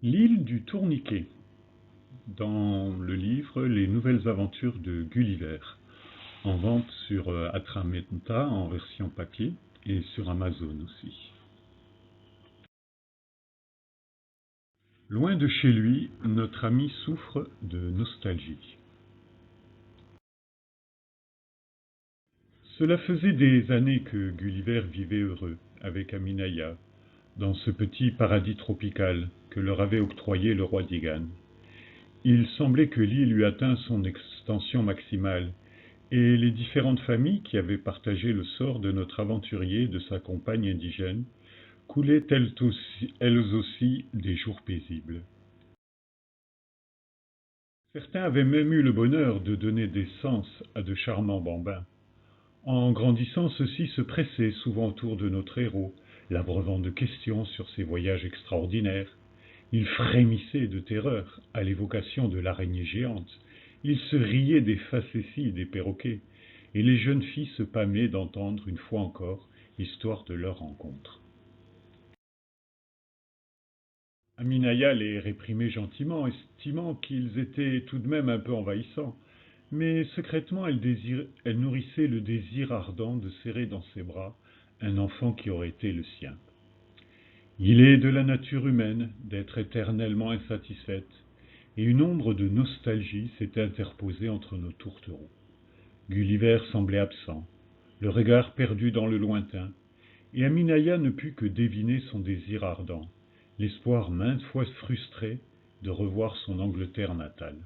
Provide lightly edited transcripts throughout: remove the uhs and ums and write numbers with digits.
L'île du Tourniquet, dans le livre Les nouvelles aventures de Gulliver, en vente sur Atramenta en version papier et sur Amazon aussi. Loin de chez lui, notre ami souffre de nostalgie. Cela faisait des années que Gulliver vivait heureux avec Aminaya, dans ce petit paradis tropical que leur avait octroyé le roi Digan. Il semblait que l'île eût atteint son extension maximale, et les différentes familles qui avaient partagé le sort de notre aventurier et de sa compagne indigène coulaient elles aussi des jours paisibles. Certains avaient même eu le bonheur de donner naissance à de charmants bambins. En grandissant, ceux-ci se pressaient souvent autour de notre héros, l'abreuvant de questions sur ses voyages extraordinaires. Ils frémissaient de terreur à l'évocation de l'araignée géante. Ils se riaient des facéties des perroquets, et les jeunes filles se pâmaient d'entendre une fois encore l'histoire de leur rencontre. Aminaya les réprimait gentiment, estimant qu'ils étaient tout de même un peu envahissants, mais secrètement elle nourrissait le désir ardent de serrer dans ses bras un enfant qui aurait été le sien. Il est de la nature humaine d'être éternellement insatisfaite, et une ombre de nostalgie s'était interposée entre nos tourtereaux. Gulliver semblait absent, le regard perdu dans le lointain, et Aminaya ne put que deviner son désir ardent, l'espoir maintes fois frustré de revoir son Angleterre natale.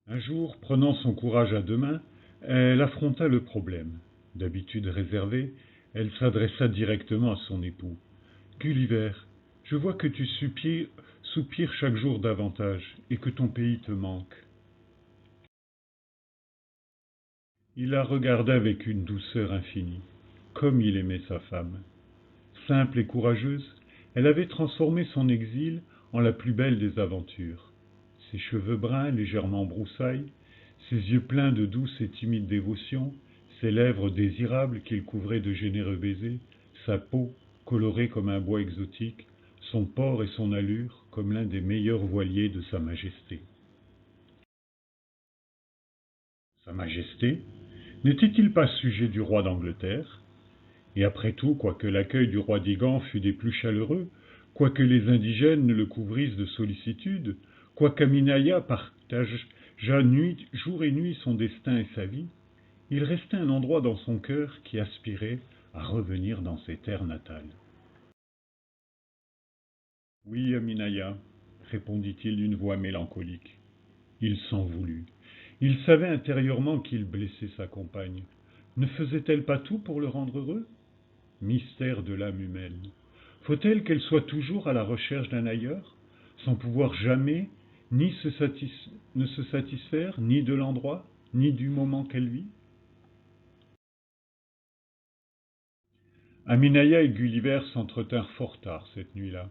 Un jour, prenant son courage à deux mains, elle affronta le problème. D'habitude réservée, elle s'adressa directement à son époux. Gulliver, je vois que tu soupires chaque jour davantage et que ton pays te manque. Il la regarda avec une douceur infinie, comme il aimait sa femme. Simple et courageuse, elle avait transformé son exil en la plus belle des aventures. Ses cheveux bruns légèrement en broussailles, ses yeux pleins de douce et timide dévotion, ses lèvres désirables qu'il couvrait de généreux baisers, sa peau colorée comme un bois exotique, son port et son allure comme l'un des meilleurs voiliers de Sa Majesté. Sa Majesté n'était-il pas sujet du roi d'Angleterre? Et après tout, quoique l'accueil du roi d'Igan fût des plus chaleureux, quoique les indigènes le couvrissent de sollicitude, quoiqu'Aminaya partageât jour et nuit son destin et sa vie, il restait un endroit dans son cœur qui aspirait à revenir dans ses terres natales. Oui, Aminaya, répondit-il d'une voix mélancolique. Il s'en voulut. Il savait intérieurement qu'il blessait sa compagne. Ne faisait-elle pas tout pour le rendre heureux? Mystère de l'âme humaine. Faut-elle qu'elle soit toujours à la recherche d'un ailleurs, sans pouvoir jamais ne se satisfaire ni de l'endroit, ni du moment qu'elle vit? Aminaya et Gulliver s'entretinrent fort tard cette nuit-là.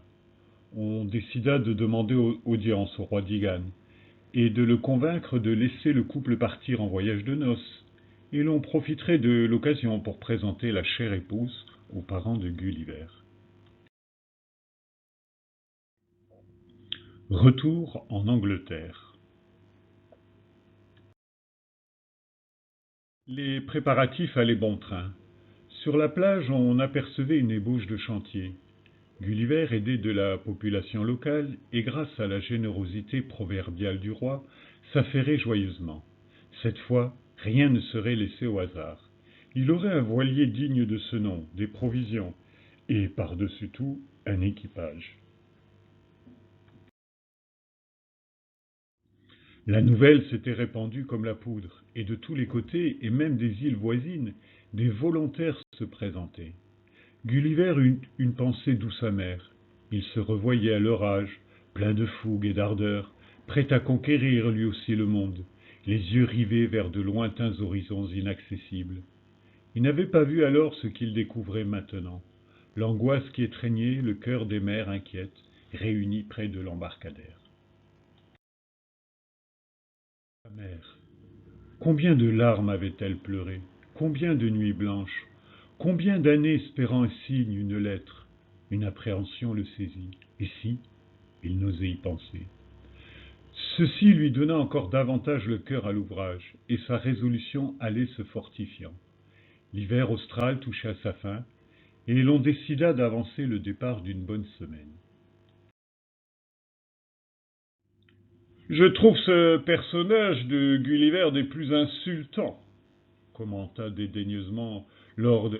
On décida de demander audience au roi d'Igan et de le convaincre de laisser le couple partir en voyage de noces, et l'on profiterait de l'occasion pour présenter la chère épouse aux parents de Gulliver. Retour en Angleterre. Les préparatifs allaient bon train. Sur la plage, on apercevait une ébauche de chantier. Gulliver, aidé de la population locale et grâce à la générosité proverbiale du roi, s'affairait joyeusement. Cette fois, rien ne serait laissé au hasard. Il aurait un voilier digne de ce nom, des provisions, et par-dessus tout, un équipage. La nouvelle s'était répandue comme la poudre, et de tous les côtés, et même des îles voisines, des volontaires se présentaient. Gulliver eut une pensée douce amère. Il se revoyait à leur âge, plein de fougue et d'ardeur, prêt à conquérir lui aussi le monde, les yeux rivés vers de lointains horizons inaccessibles. Il n'avait pas vu alors ce qu'il découvrait maintenant, l'angoisse qui étreignait le cœur des mères inquiètes, réunies près de l'embarcadère. Sa mère, combien de larmes avait-elle pleuré, combien de nuits blanches, combien d'années espérant un signe, une lettre. Une appréhension le saisit. Et si il n'osait y penser. Ceci lui donna encore davantage le cœur à l'ouvrage, et sa résolution allait se fortifiant. L'hiver austral touchait à sa fin, et l'on décida d'avancer le départ d'une bonne semaine. Je trouve ce personnage de Gulliver des plus insultants, commenta dédaigneusement Lord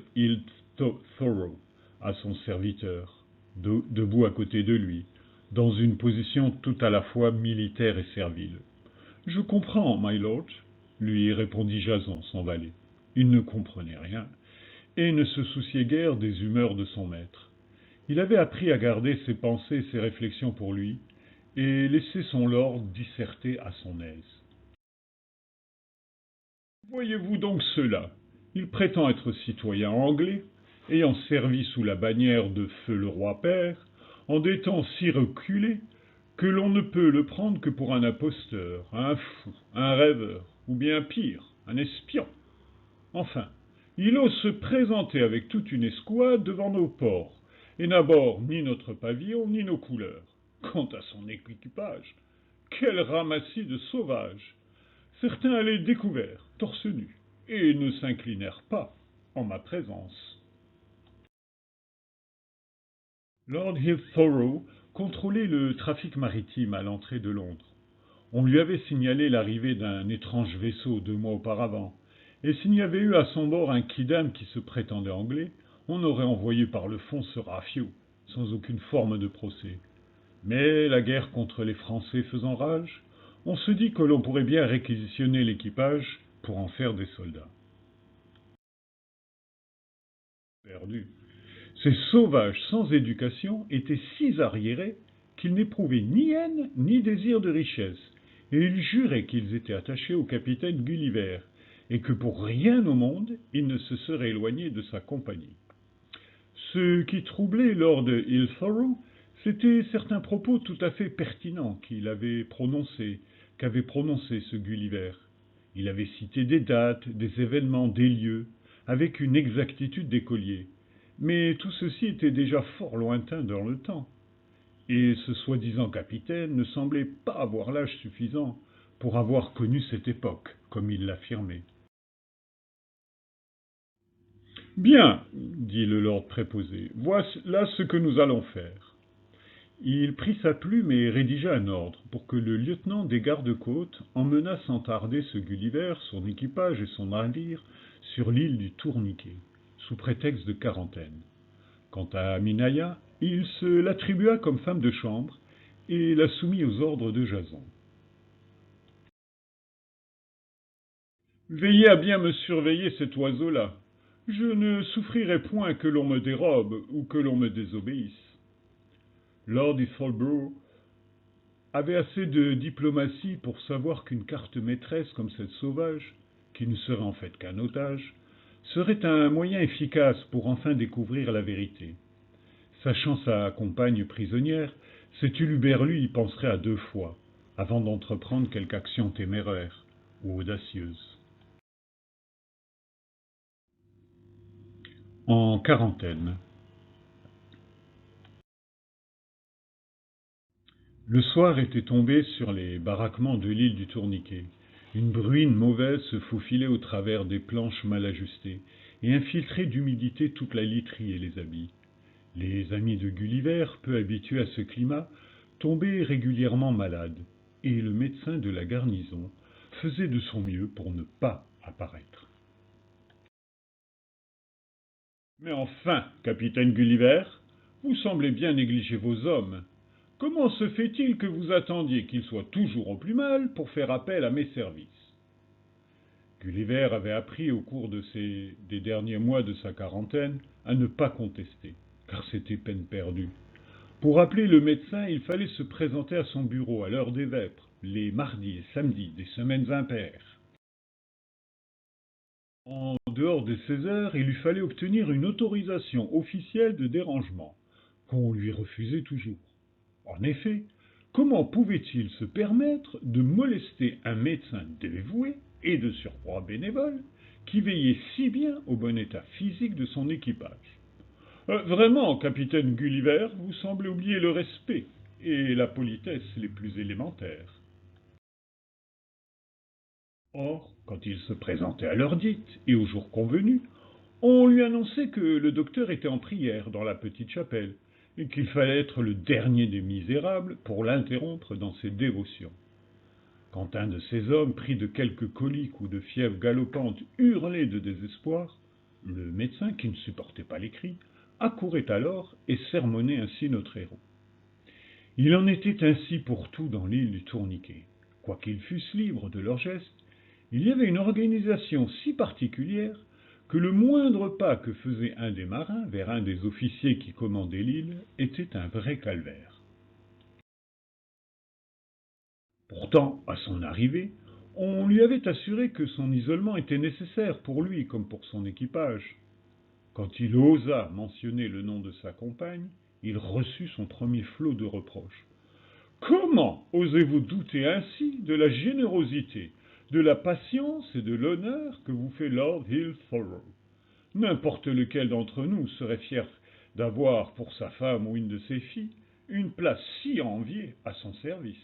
Thorough à son serviteur, debout à côté de lui, dans une position tout à la fois militaire et servile. Je comprends, my lord, lui répondit Jason, son valet. Il ne comprenait rien, et ne se souciait guère des humeurs de son maître. Il avait appris à garder ses pensées et ses réflexions pour lui, et laisser son lord disserter à son aise. Voyez-vous donc cela? Il prétend être citoyen anglais, ayant servi sous la bannière de feu le roi père, en des temps si reculés que l'on ne peut le prendre que pour un imposteur, un fou, un rêveur, ou bien pire, un espion. Enfin, il ose se présenter avec toute une escouade devant nos ports, et n'aborde ni notre pavillon ni nos couleurs. Quant à son équipage, quel ramassis de sauvages! Certains allaient découverts, torse nu, et ne s'inclinèrent pas en ma présence. Lord Hillthorough contrôlait le trafic maritime à l'entrée de Londres. On lui avait signalé l'arrivée d'un étrange vaisseau 2 mois auparavant, et s'il y avait eu à son bord un quidam qui se prétendait anglais, on aurait envoyé par le fond ce rafio, sans aucune forme de procès. Mais la guerre contre les Français faisant rage, on se dit que l'on pourrait bien réquisitionner l'équipage pour en faire des soldats. Perdu. Ces sauvages sans éducation étaient si arriérés qu'ils n'éprouvaient ni haine ni désir de richesse, et ils juraient qu'ils étaient attachés au capitaine Gulliver, et que pour rien au monde ils ne se seraient éloignés de sa compagnie. Ce qui troublait Lord Hillthorough, c'étaient certains propos tout à fait pertinents qu'avait prononcés ce Gulliver. Il avait cité des dates, des événements, des lieux, avec une exactitude d'écolier. Mais tout ceci était déjà fort lointain dans le temps, et ce soi-disant capitaine ne semblait pas avoir l'âge suffisant pour avoir connu cette époque, comme il l'affirmait. Bien, dit le lord préposé, voilà ce que nous allons faire. Il prit sa plume et rédigea un ordre pour que le lieutenant des gardes-côtes emmenât sans tarder ce Gulliver, son équipage et son navire sur l'île du Tourniquet, sous prétexte de quarantaine. Quant à Minaya, il se l'attribua comme femme de chambre et la soumit aux ordres de Jason. Veillez à bien me surveiller cet oiseau-là. Je ne souffrirai point que l'on me dérobe ou que l'on me désobéisse. Lord Hillthorough avait assez de diplomatie pour savoir qu'une carte maîtresse comme cette sauvage, qui ne serait en fait qu'un otage, serait un moyen efficace pour enfin découvrir la vérité. Sachant sa compagne prisonnière, cet huluberlu y penserait à 2 fois, avant d'entreprendre quelque action téméraire ou audacieuse. En quarantaine. Le soir était tombé sur les baraquements de l'île du Tourniquet. Une bruine mauvaise se faufilait au travers des planches mal ajustées et infiltrait d'humidité toute la literie et les habits. Les amis de Gulliver, peu habitués à ce climat, tombaient régulièrement malades, et le médecin de la garnison faisait de son mieux pour ne pas apparaître. Mais enfin, capitaine Gulliver, vous semblez bien négliger vos hommes. Comment se fait-il que vous attendiez qu'ils soient toujours au plus mal pour faire appel à mes services? Gulliver avait appris au cours des derniers mois de sa quarantaine à ne pas contester, car c'était peine perdue. Pour appeler le médecin, il fallait se présenter à son bureau à l'heure des vêpres, les mardis et samedis des semaines impaires. En dehors de ces heures, il lui fallait obtenir une autorisation officielle de dérangement, qu'on lui refusait toujours. En effet, comment pouvait-il se permettre de molester un médecin dévoué et de surcroît bénévole qui veillait si bien au bon état physique de son équipage? Vraiment, capitaine Gulliver, vous semblez oublier le respect et la politesse les plus élémentaires. Or, quand il se présentait à l'heure dite et au jour convenu, on lui annonçait que le docteur était en prière dans la petite chapelle, et qu'il fallait être le dernier des misérables pour l'interrompre dans ses dévotions. Quand un de ces hommes, pris de quelque colique ou de fièvre galopante, hurlait de désespoir, le médecin, qui ne supportait pas les cris, accourait alors et sermonnait ainsi notre héros. Il en était ainsi pour tout dans l'île du Tourniquet. Quoiqu'ils fussent libres de leurs gestes, il y avait une organisation si particulière que le moindre pas que faisait un des marins vers un des officiers qui commandaient l'île était un vrai calvaire. Pourtant, à son arrivée, on lui avait assuré que son isolement était nécessaire pour lui comme pour son équipage. Quand il osa mentionner le nom de sa compagne, il reçut son premier flot de reproches. Comment osez-vous douter ainsi de la générosité, de la patience et de l'honneur que vous fait Lord Hillsborough? N'importe lequel d'entre nous serait fier d'avoir pour sa femme ou une de ses filles une place si enviée à son service.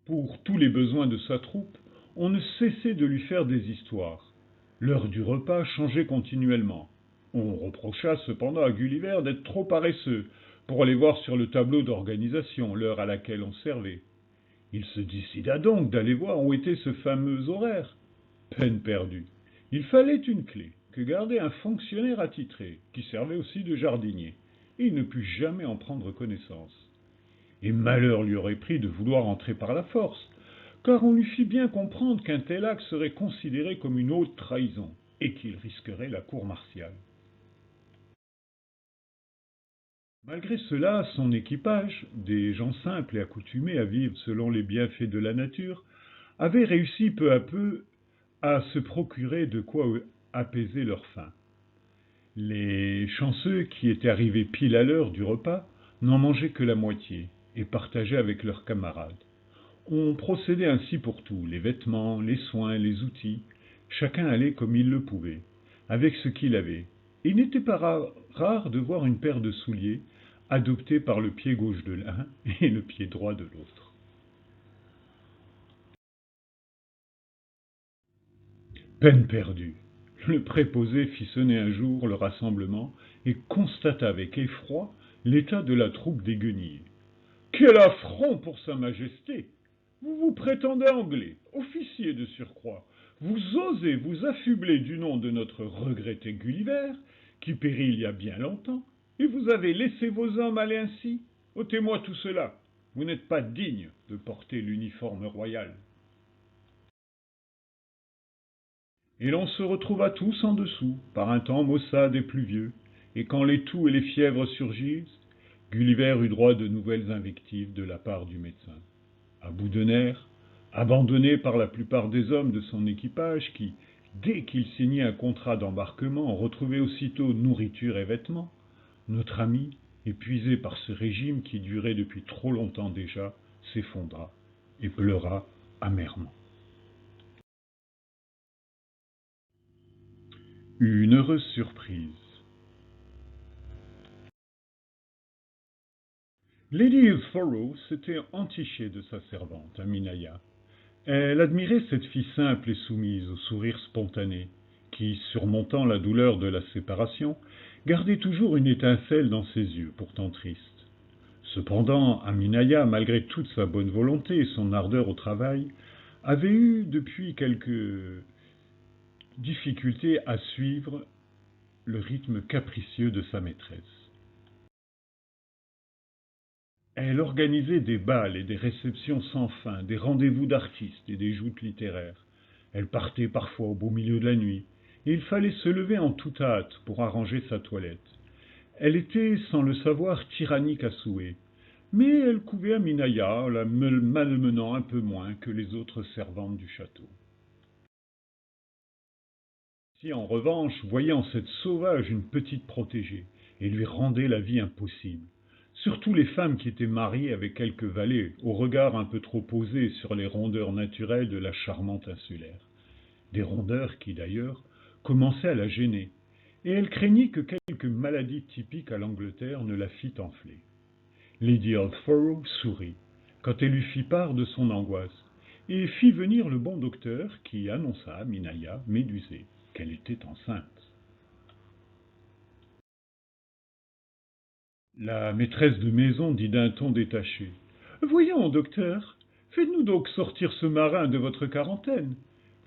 Pour tous les besoins de sa troupe, on ne cessait de lui faire des histoires. L'heure du repas changeait continuellement. On reprocha cependant à Gulliver d'être trop paresseux pour aller voir sur le tableau d'organisation l'heure à laquelle on servait. Il se décida donc d'aller voir où était ce fameux horaire. Peine perdue. Il fallait une clé que gardait un fonctionnaire attitré, qui servait aussi de jardinier, et il ne put jamais en prendre connaissance. Et malheur lui aurait pris de vouloir entrer par la force, car on lui fit bien comprendre qu'un tel acte serait considéré comme une haute trahison, et qu'il risquerait la cour martiale. Malgré cela, son équipage, des gens simples et accoutumés à vivre selon les bienfaits de la nature, avait réussi peu à peu à se procurer de quoi apaiser leur faim. Les chanceux, qui étaient arrivés pile à l'heure du repas, n'en mangeaient que la moitié et partageaient avec leurs camarades. On procédait ainsi pour tout, les vêtements, les soins, les outils. Chacun allait comme il le pouvait, avec ce qu'il avait. Et il n'était pas rare de voir une paire de souliers adoptés par le pied gauche de l'un et le pied droit de l'autre. Peine perdue. Le préposé fit sonner un jour le rassemblement et constata avec effroi l'état de la troupe des guenilles. Quel affront pour sa majesté! Vous vous prétendez anglais, officier de surcroît. Vous osez vous affubler du nom de notre regretté Gulliver, qui périt il y a bien longtemps, et vous avez laissé vos hommes aller ainsi. Ôtez-moi tout cela. Vous n'êtes pas digne de porter l'uniforme royal. Et l'on se retrouva tous en dessous, par un temps maussade et pluvieux, et quand les toux et les fièvres surgissent, Gulliver eut droit de nouvelles invectives de la part du médecin. À bout de nerfs, abandonné par la plupart des hommes de son équipage qui, dès qu'il signait un contrat d'embarquement, retrouvait aussitôt nourriture et vêtements, notre ami, épuisé par ce régime qui durait depuis trop longtemps déjà, s'effondra et pleura amèrement. Une heureuse surprise. Lady Hillsborough s'était entichée de sa servante, Aminaya. Elle admirait cette fille simple et soumise, au sourire spontané, qui, surmontant la douleur de la séparation, gardait toujours une étincelle dans ses yeux, pourtant tristes. Cependant, Aminaya, malgré toute sa bonne volonté et son ardeur au travail, avait eu depuis quelques difficultés à suivre le rythme capricieux de sa maîtresse. Elle organisait des bals et des réceptions sans fin, des rendez-vous d'artistes et des joutes littéraires. Elle partait parfois au beau milieu de la nuit, et il fallait se lever en toute hâte pour arranger sa toilette. Elle était, sans le savoir, tyrannique à souhait, mais elle couvait Aminaya, la malmenant un peu moins que les autres servantes du château. Si, en revanche, voyait en cette sauvage une petite protégée, et lui rendait la vie impossible. Surtout les femmes qui étaient mariées avec quelques valets, au regard un peu trop posé sur les rondeurs naturelles de la charmante insulaire. Des rondeurs qui, d'ailleurs, commençait à la gêner, et elle craignit que quelque maladie typique à l'Angleterre ne la fît enfler. Lady Halford sourit, quand elle lui fit part de son angoisse, et fit venir le bon docteur qui annonça à Minaya, médusée, qu'elle était enceinte. La maîtresse de maison dit d'un ton détaché. Voyons, docteur, faites-nous donc sortir ce marin de votre quarantaine.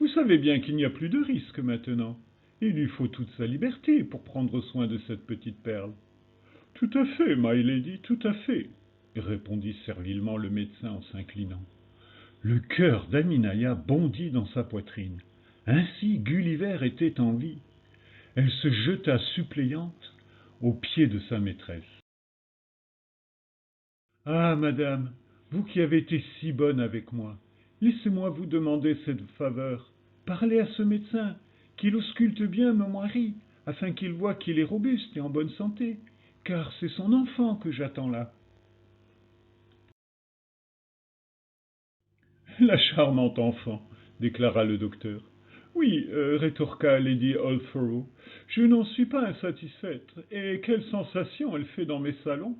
Vous savez bien qu'il n'y a plus de risque maintenant. Il lui faut toute sa liberté pour prendre soin de cette petite perle. Tout à fait, my lady, tout à fait, répondit servilement le médecin en s'inclinant. Le cœur d'Aminaya bondit dans sa poitrine. Ainsi Gulliver était en vie. Elle se jeta suppléante aux pieds de sa maîtresse. Ah, madame, vous qui avez été si bonne avec moi, laissez-moi vous demander cette faveur. Parlez à ce médecin, qu'il ausculte bien mon mari, afin qu'il voie qu'il est robuste et en bonne santé, car c'est son enfant que j'attends là. La charmante enfant, déclara le docteur. Oui, rétorqua Lady Halford, je n'en suis pas insatisfaite, et quelle sensation elle fait dans mes salons.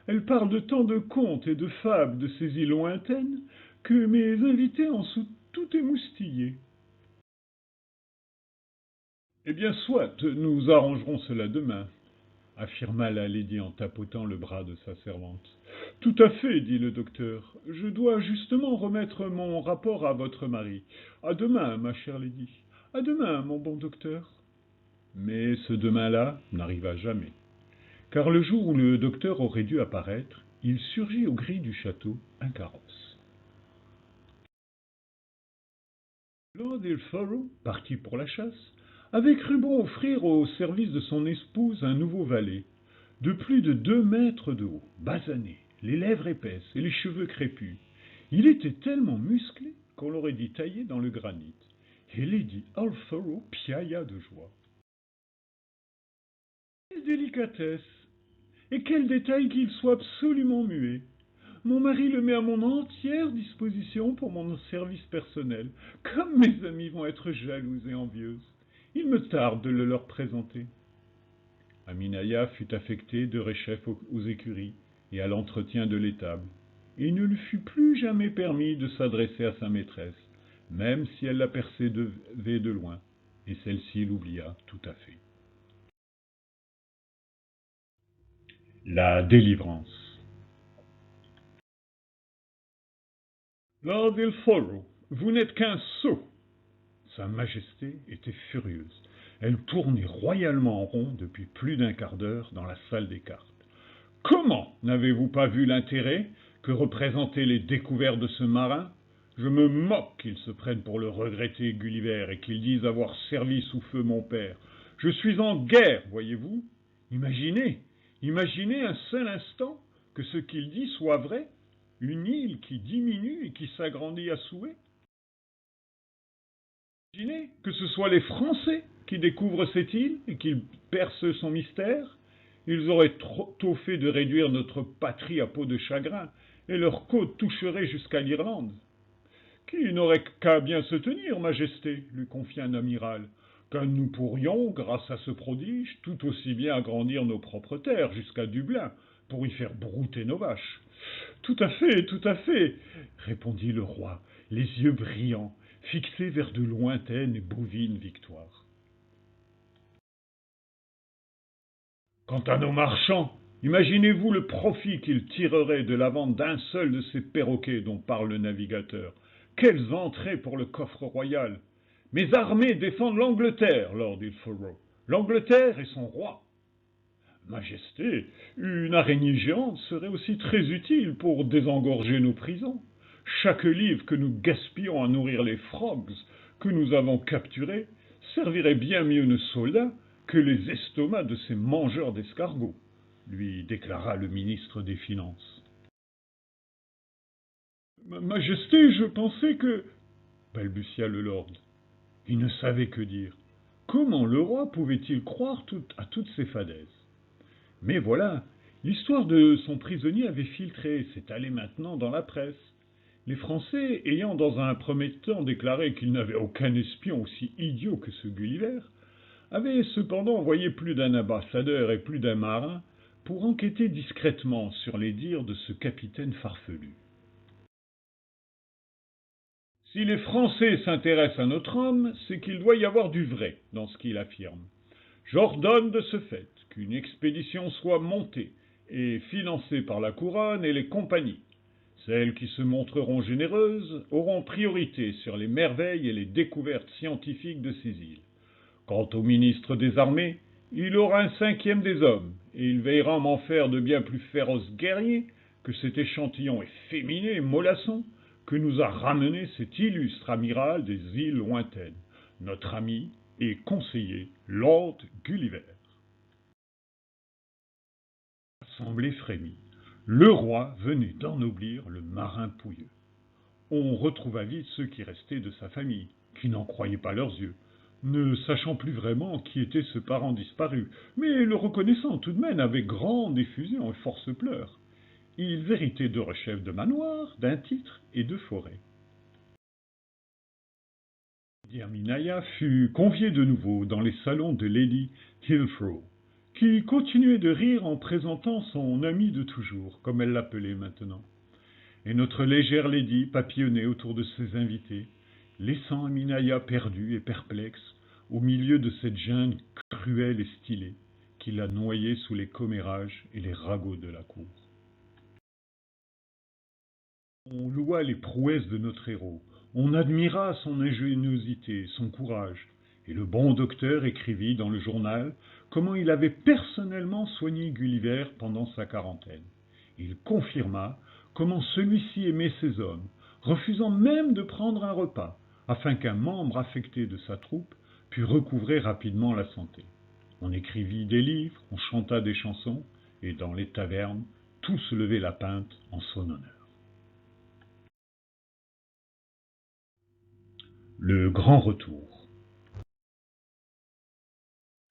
Elle parle de tant de contes et de fables de ces îles lointaines que mes invités en sont tout émoustillés. Eh bien, soit, nous arrangerons cela demain, affirma la lady en tapotant le bras de sa servante. Tout à fait, dit le docteur. Je dois justement remettre mon rapport à votre mari. À demain, ma chère lady. À demain, mon bon docteur. Mais ce demain-là n'arriva jamais, car le jour où le docteur aurait dû apparaître, il surgit aux grilles du château un carrosse. Lord Ilfaro, parti pour la chasse, avait cru bon offrir au service de son épouse un nouveau valet, de plus de 2 mètres de haut, basané, les lèvres épaisses et les cheveux crépus. Il était tellement musclé qu'on l'aurait dit taillé dans le granit, et Lady Halford piailla de joie. Quelle délicatesse! Et quel détail qu'il soit absolument muet! Mon mari le met à mon entière disposition pour mon service personnel. Comme mes amies vont être jalouses et envieuses. Il me tarde de le leur présenter. Aminaya fut affectée de réchef aux écuries et à l'entretien de l'étable, et il ne lui fut plus jamais permis de s'adresser à sa maîtresse, même si elle l'apercevait de loin, et celle-ci l'oublia tout à fait. La délivrance. Lord Ilfaro, vous n'êtes qu'un sot. Sa Majesté était furieuse. Elle tournait royalement en rond depuis plus d'un quart d'heure dans la salle des cartes. Comment n'avez-vous pas vu l'intérêt que représentaient les découvertes de ce marin? Je me moque qu'ils se prennent pour le regretté Gulliver et qu'ils disent avoir servi sous feu mon père. Je suis en guerre, voyez-vous. Imaginez, imaginez un seul instant que ce qu'il dit soit vrai. Une île qui diminue et qui s'agrandit à souhait. Imaginez que ce soit les Français qui découvrent cette île et qui percent son mystère. Ils auraient trop tôt fait de réduire notre patrie à peau de chagrin, et leur côte toucherait jusqu'à l'Irlande. Qui n'aurait qu'à bien se tenir, Majesté, lui confia un amiral, car nous pourrions, grâce à ce prodige, tout aussi bien agrandir nos propres terres jusqu'à Dublin, pour y faire brouter nos vaches. Tout à fait, répondit le roi, les yeux brillants, fixés vers de lointaines et bovines victoires. Quant à nos marchands, imaginez-vous le profit qu'ils tireraient de la vente d'un seul de ces perroquets dont parle le navigateur. Quelles entrées pour le coffre royal! Mes armées défendent l'Angleterre, Lord Ilfaro. L'Angleterre et son roi. Majesté, une araignée géante serait aussi très utile pour désengorger nos prisons. Chaque livre que nous gaspillons à nourrir les frogs que nous avons capturés servirait bien mieux nos soldats que les estomacs de ces mangeurs d'escargots, lui déclara le ministre des Finances. Majesté, je pensais que... balbutia le lord. Il ne savait que dire. Comment le roi pouvait-il croire à toutes ces fadaises? Mais voilà, l'histoire de son prisonnier avait filtré, s'étalait maintenant dans la presse. Les Français, ayant dans un premier temps déclaré qu'ils n'avaient aucun espion aussi idiot que ce Gulliver, avait cependant envoyé plus d'un ambassadeur et plus d'un marin pour enquêter discrètement sur les dires de ce capitaine farfelu. Si les Français s'intéressent à notre homme, c'est qu'il doit y avoir du vrai dans ce qu'il affirme. J'ordonne de ce fait qu'une expédition soit montée et financée par la couronne et les compagnies. Celles qui se montreront généreuses auront priorité sur les merveilles et les découvertes scientifiques de ces îles. Quant au ministre des Armées, il aura un cinquième des hommes, et il veillera à m'en faire de bien plus féroces guerriers que cet échantillon efféminé et mollasson que nous a ramené cet illustre amiral des îles lointaines, notre ami et conseiller Lord Gulliver. L'assemblée frémit. Le roi venait d'ennoblir le marin pouilleux. On retrouva vite ceux qui restaient de sa famille, qui n'en croyaient pas leurs yeux, ne sachant plus vraiment qui était ce parent disparu, mais le reconnaissant tout de même avec grande effusion et force pleurs. Ils héritaient de rechefs de manoir, d'un titre et de forêt. Dirminaya fut conviée de nouveau dans les salons de Lady Hilfrow, qui continuait de rire en présentant son amie de toujours, comme elle l'appelait maintenant. Et notre légère lady papillonnait autour de ses invités, laissant Aminaya perdue et perplexe au milieu de cette jungle cruelle et stylée qui la noyait sous les commérages et les ragots de la cour. On loua les prouesses de notre héros, on admira son ingéniosité, son courage, et le bon docteur écrivit dans le journal comment il avait personnellement soigné Gulliver pendant sa quarantaine. Il confirma comment celui-ci aimait ses hommes, refusant même de prendre un repas, afin qu'un membre affecté de sa troupe pût recouvrer rapidement la santé. On écrivit des livres, on chanta des chansons, et dans les tavernes, tous levaient la pinte en son honneur. Le grand retour.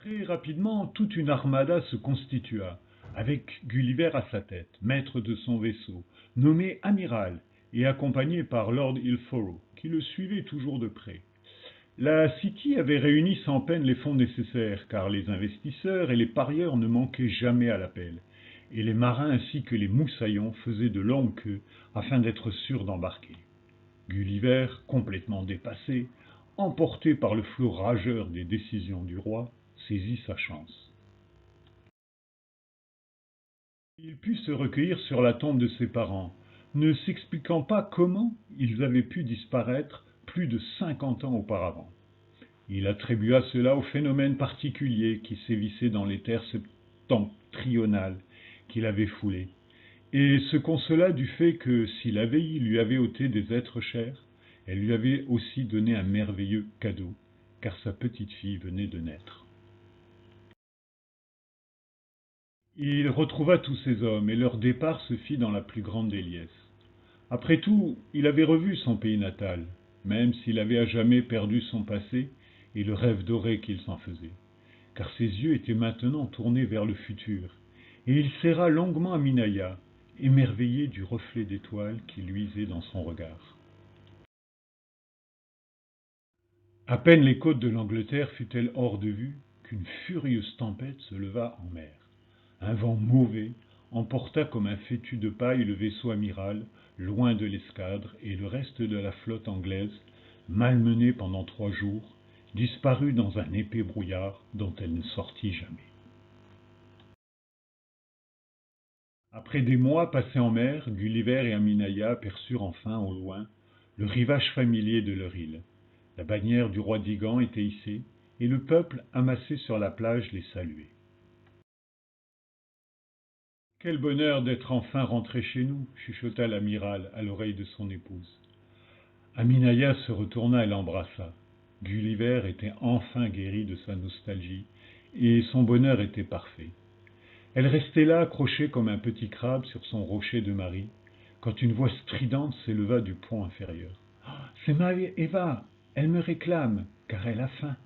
Très rapidement, toute une armada se constitua, avec Gulliver à sa tête, maître de son vaisseau, nommé amiral, et accompagné par Lord Ilforo, qui le suivait toujours de près. La City avait réuni sans peine les fonds nécessaires, car les investisseurs et les parieurs ne manquaient jamais à l'appel, et les marins ainsi que les moussaillons faisaient de longues queues afin d'être sûrs d'embarquer. Gulliver, complètement dépassé, emporté par le flot rageur des décisions du roi, saisit sa chance. Il put se recueillir sur la tombe de ses parents, ne s'expliquant pas comment ils avaient pu disparaître plus de 50 ans auparavant. Il attribua cela au phénomène particulier qui sévissait dans les terres septentrionales qu'il avait foulées, et se consola du fait que si la veille lui avait ôté des êtres chers, elle lui avait aussi donné un merveilleux cadeau, car sa petite fille venait de naître. Il retrouva tous ses hommes, et leur départ se fit dans la plus grande déliesse. Après tout, il avait revu son pays natal, même s'il avait à jamais perdu son passé et le rêve doré qu'il s'en faisait, car ses yeux étaient maintenant tournés vers le futur, et il serra longuement Aminaya, émerveillé du reflet d'étoiles qui luisait dans son regard. À peine les côtes de l'Angleterre fut-elle hors de vue qu'une furieuse tempête se leva en mer. Un vent mauvais emporta comme un fétu de paille le vaisseau amiral, loin de l'escadre, et le reste de la flotte anglaise, malmenée pendant 3 jours, disparut dans un épais brouillard dont elle ne sortit jamais. Après des mois passés en mer, Gulliver et Aminaya aperçurent enfin au loin le rivage familier de leur île. La bannière du roi d'Igan était hissée, et le peuple amassé sur la plage les saluait. Quel bonheur d'être enfin rentré chez nous, chuchota l'amiral à l'oreille de son épouse. Aminaya se retourna et l'embrassa. Gulliver était enfin guéri de sa nostalgie, et son bonheur était parfait. Elle restait là, accrochée comme un petit crabe sur son rocher de Marie, quand une voix stridente s'éleva du pont inférieur. « C'est ma Eva, elle me réclame, car elle a faim. »